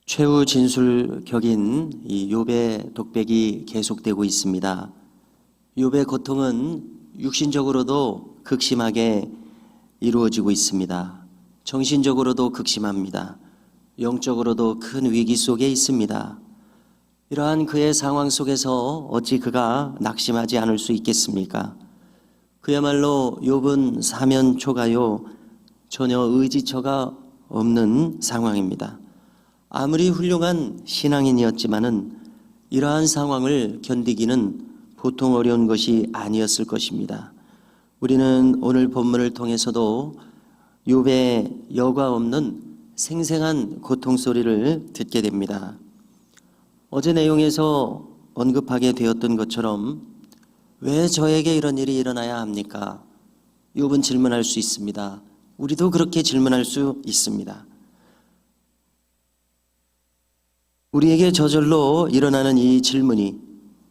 최후 진술격인 이 욥의 독백이 계속되고 있습니다. 욥의 고통은 육신적으로도 극심하게 이루어지고 있습니다. 정신적으로도 극심합니다. 영적으로도 큰 위기 속에 있습니다. 이러한 그의 상황 속에서 어찌 그가 낙심하지 않을 수 있겠습니까? 그야말로 욥은 사면초가요, 전혀 의지처가 없는 상황입니다. 아무리 훌륭한 신앙인이었지만은 이러한 상황을 견디기는 보통 어려운 것이 아니었을 것입니다. 우리는 오늘 본문을 통해서도 욥의 여과 없는 생생한 고통 소리를 듣게 됩니다. 어제 내용에서 언급하게 되었던 것처럼 왜 저에게 이런 일이 일어나야 합니까? 욥은 질문할 수 있습니다. 우리도 그렇게 질문할 수 있습니다. 우리에게 저절로 일어나는 이 질문이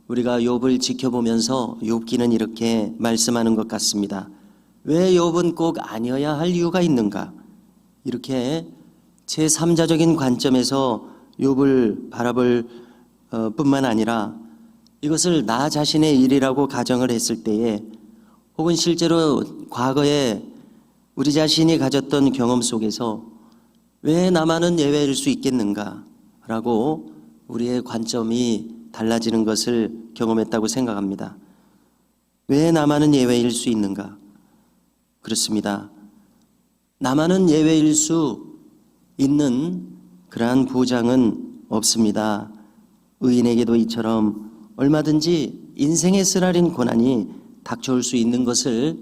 우리가 욥을 지켜보면서 욥기는 이렇게 말씀하는 것 같습니다. 왜 욥은 꼭 아니어야 할 이유가 있는가? 이렇게 제3자적인 관점에서 욥을 바라볼 뿐만 아니라 이것을 나 자신의 일이라고 가정을 했을 때에 혹은 실제로 과거에 우리 자신이 가졌던 경험 속에서 왜 나만은 예외일 수 있겠는가? 라고 우리의 관점이 달라지는 것을 경험했다고 생각합니다. 왜 나만은 예외일 수 있는가? 그렇습니다. 나만은 예외일 수 있는 그러한 보장은 없습니다. 의인에게도 이처럼 얼마든지 인생의 쓰라린 고난이 닥쳐올 수 있는 것을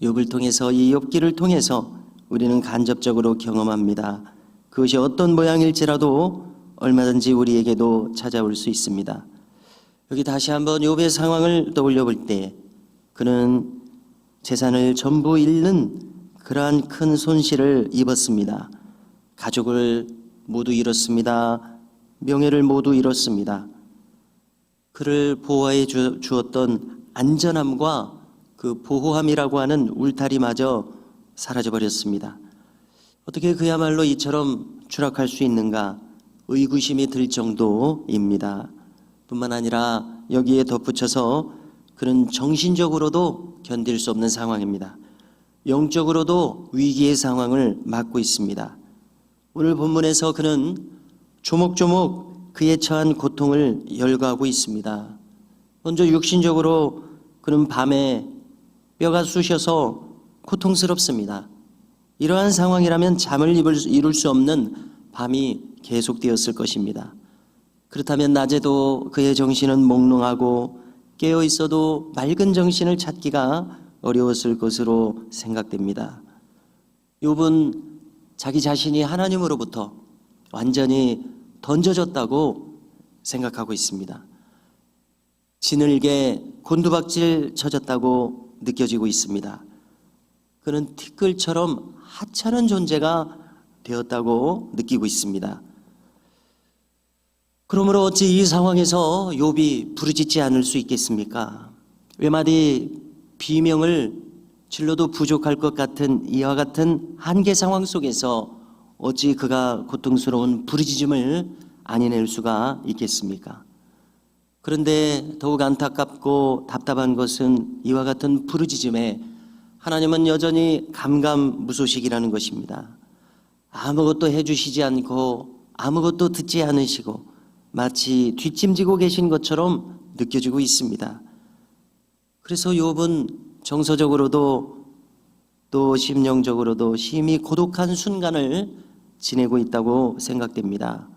욥을 통해서, 이 욥기를 통해서 우리는 간접적으로 경험합니다. 그것이 어떤 모양일지라도 얼마든지 우리에게도 찾아올 수 있습니다. 여기 다시 한번 욥의 상황을 떠올려 볼 때 그는 재산을 전부 잃는 그러한 큰 손실을 입었습니다. 가족을 모두 잃었습니다. 명예를 모두 잃었습니다. 그를 보호해 주었던 안전함과 그 보호함이라고 하는 울타리마저 사라져버렸습니다. 어떻게 그야말로 이처럼 추락할 수 있는가? 의구심이 들 정도입니다. 뿐만 아니라 여기에 덧붙여서 그는 정신적으로도 견딜 수 없는 상황입니다. 영적으로도 위기의 상황을 맞고 있습니다. 오늘 본문에서 그는 조목조목 그의 처한 고통을 열거하고 있습니다. 먼저 육신적으로 그는 밤에 뼈가 쑤셔서 고통스럽습니다. 이러한 상황이라면 잠을 이룰 수 없는 밤이 계속되었을 것입니다. 그렇다면 낮에도 그의 정신은 몽롱하고 깨어 있어도 맑은 정신을 찾기가 어려웠을 것으로 생각됩니다. 욥은 자기 자신이 하나님으로부터 완전히 던져졌다고 생각하고 있습니다. 지늘게 곤두박질 쳐졌다고 느껴지고 있습니다. 그는 티끌처럼 하찮은 존재가 되었다고 느끼고 있습니다. 그러므로 어찌 이 상황에서 욥이 부르짖지 않을 수 있겠습니까? 외마디 비명을 질러도 부족할 것 같은 이와 같은 한계 상황 속에서 어찌 그가 고통스러운 부르짖음을 아니낼 수가 있겠습니까? 그런데 더욱 안타깝고 답답한 것은 이와 같은 부르짖음에 하나님은 여전히 감감무소식이라는 것입니다. 아무것도 해주시지 않고 아무것도 듣지 않으시고 마치 뒷짐지고 계신 것처럼 느껴지고 있습니다. 그래서 욥은 정서적으로도 또 심령적으로도 심히 고독한 순간을 지내고 있다고 생각됩니다.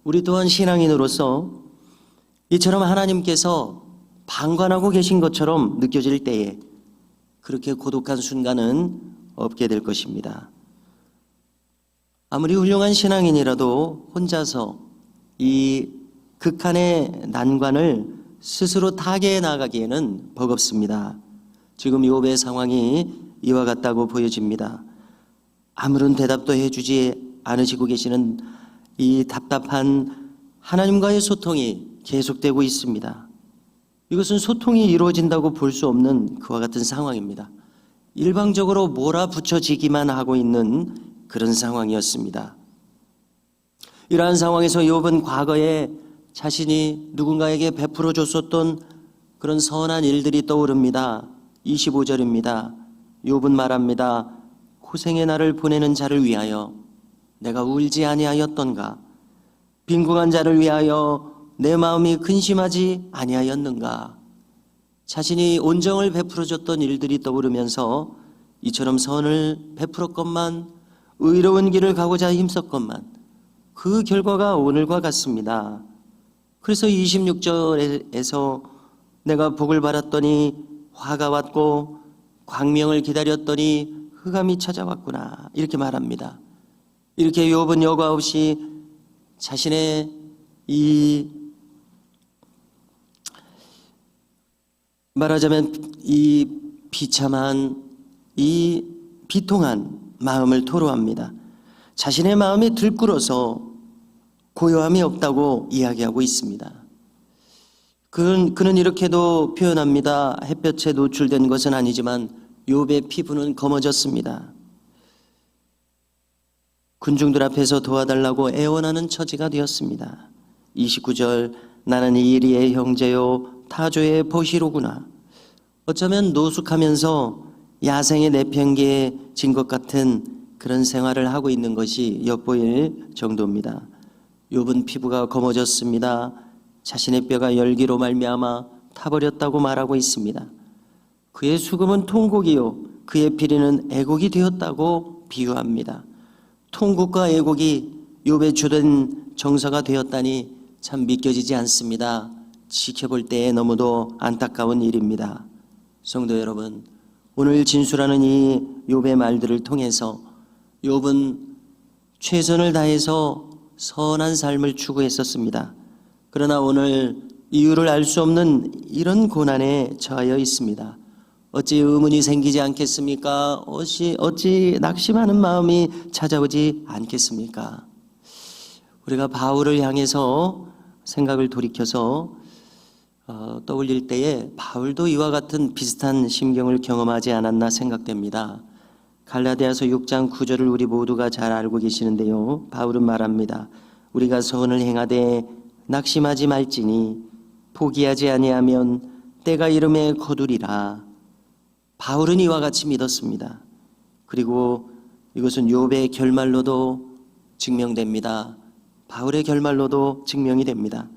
우리 또한 신앙인으로서 이처럼 하나님께서 방관하고 계신 것처럼 느껴질 때에 그렇게 고독한 순간은 없게 될 것입니다. 아무리 훌륭한 신앙인이라도 혼자서 이 극한의 난관을 스스로 타개해 나가기에는 버겁습니다. 지금 욥의 상황이 이와 같다고 보여집니다. 아무런 대답도 해주지 않으시고 계시는 이 답답한 하나님과의 소통이 계속되고 있습니다. 이것은 소통이 이루어진다고 볼 수 없는 그와 같은 상황입니다. 일방적으로 몰아붙여지기만 하고 있는 그런 상황이었습니다. 이러한 상황에서 욥은 과거에 자신이 누군가에게 베풀어 줬었던 그런 선한 일들이 떠오릅니다. 25절입니다. 욥은 말합니다. 고생의 날을 보내는 자를 위하여 내가 울지 아니하였던가? 빈궁한 자를 위하여 내 마음이 근심하지 아니하였는가? 자신이 온정을 베풀어 줬던 일들이 떠오르면서 이처럼 선을 베풀었건만, 의로운 길을 가고자 힘썼건만 그 결과가 오늘과 같습니다. 그래서 26절에서 내가 복을 받았더니 화가 왔고 광명을 기다렸더니 흑암이 찾아왔구나, 이렇게 말합니다. 이렇게 욥은 여과 없이 자신의 이 말하자면 이 비참한, 이 비통한 마음을 토로합니다. 자신의 마음이 들끓어서 고요함이 없다고 이야기하고 있습니다. 그는 이렇게도 표현합니다. 햇볕에 노출된 것은 아니지만 욥의 피부는 검어졌습니다. 군중들 앞에서 도와달라고 애원하는 처지가 되었습니다. 29절, 나는 이리의 형제요 타조의 보시로구나. 어쩌면 노숙하면서 야생의 내팽개친 것 같은 그런 생활을 하고 있는 것이 엿보일 정도입니다. 욥은 피부가 검어졌습니다. 자신의 뼈가 열기로 말미암아 타버렸다고 말하고 있습니다. 그의 수금은 통곡이요 그의 피리는 애곡이 되었다고 비유합니다. 통곡과 애곡이 욥의 주된 정서가 되었다니 참 믿겨지지 않습니다. 지켜볼 때에 너무도 안타까운 일입니다. 성도 여러분, 오늘 진술하는 이 욥의 말들을 통해서 욥은 최선을 다해서 선한 삶을 추구했었습니다. 그러나 오늘 이유를 알 수 없는 이런 고난에 처하여 있습니다. 어찌 의문이 생기지 않겠습니까? 어찌 낙심하는 마음이 찾아오지 않겠습니까? 우리가 바울을 향해서 생각을 돌이켜서 떠올릴 때에 바울도 이와 같은 비슷한 심경을 경험하지 않았나 생각됩니다. 갈라디아서 6장 9절을 우리 모두가 잘 알고 계시는데요. 바울은 말합니다. 우리가 선을 행하되 낙심하지 말지니 포기하지 아니하면 때가 이름에 거두리라. 바울은 이와 같이 믿었습니다. 그리고 이것은 욥의 결말로도 증명됩니다. 바울의 결말로도 증명이 됩니다.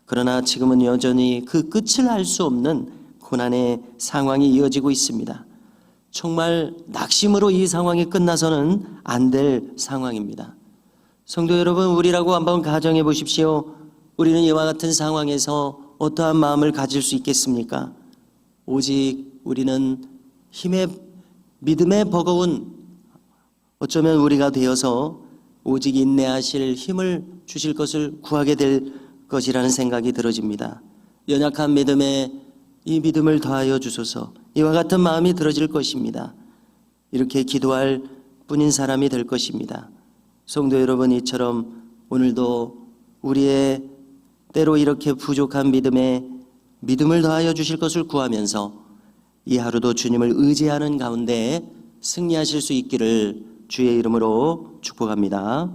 그러나 지금은 여전히 그 끝을 알 수 없는 고난의 상황이 이어지고 있습니다. 정말 낙심으로 이 상황이 끝나서는 안 될 상황입니다. 성도 여러분, 우리라고 한번 가정해 보십시오. 우리는 이와 같은 상황에서 어떠한 마음을 가질 수 있겠습니까? 오직 우리는 믿음의 버거운 어쩌면 우리가 되어서 오직 인내하실 힘을 주실 것을 구하게 될 것이라는 생각이 들어집니다. 연약한 믿음에 이 믿음을 더하여 주소서. 이와 같은 마음이 들어질 것입니다. 이렇게 기도할 뿐인 사람이 될 것입니다. 성도 여러분, 이처럼 오늘도 우리의 때로 이렇게 부족한 믿음에 믿음을 더하여 주실 것을 구하면서 이 하루도 주님을 의지하는 가운데 승리하실 수 있기를 주의 이름으로 축복합니다.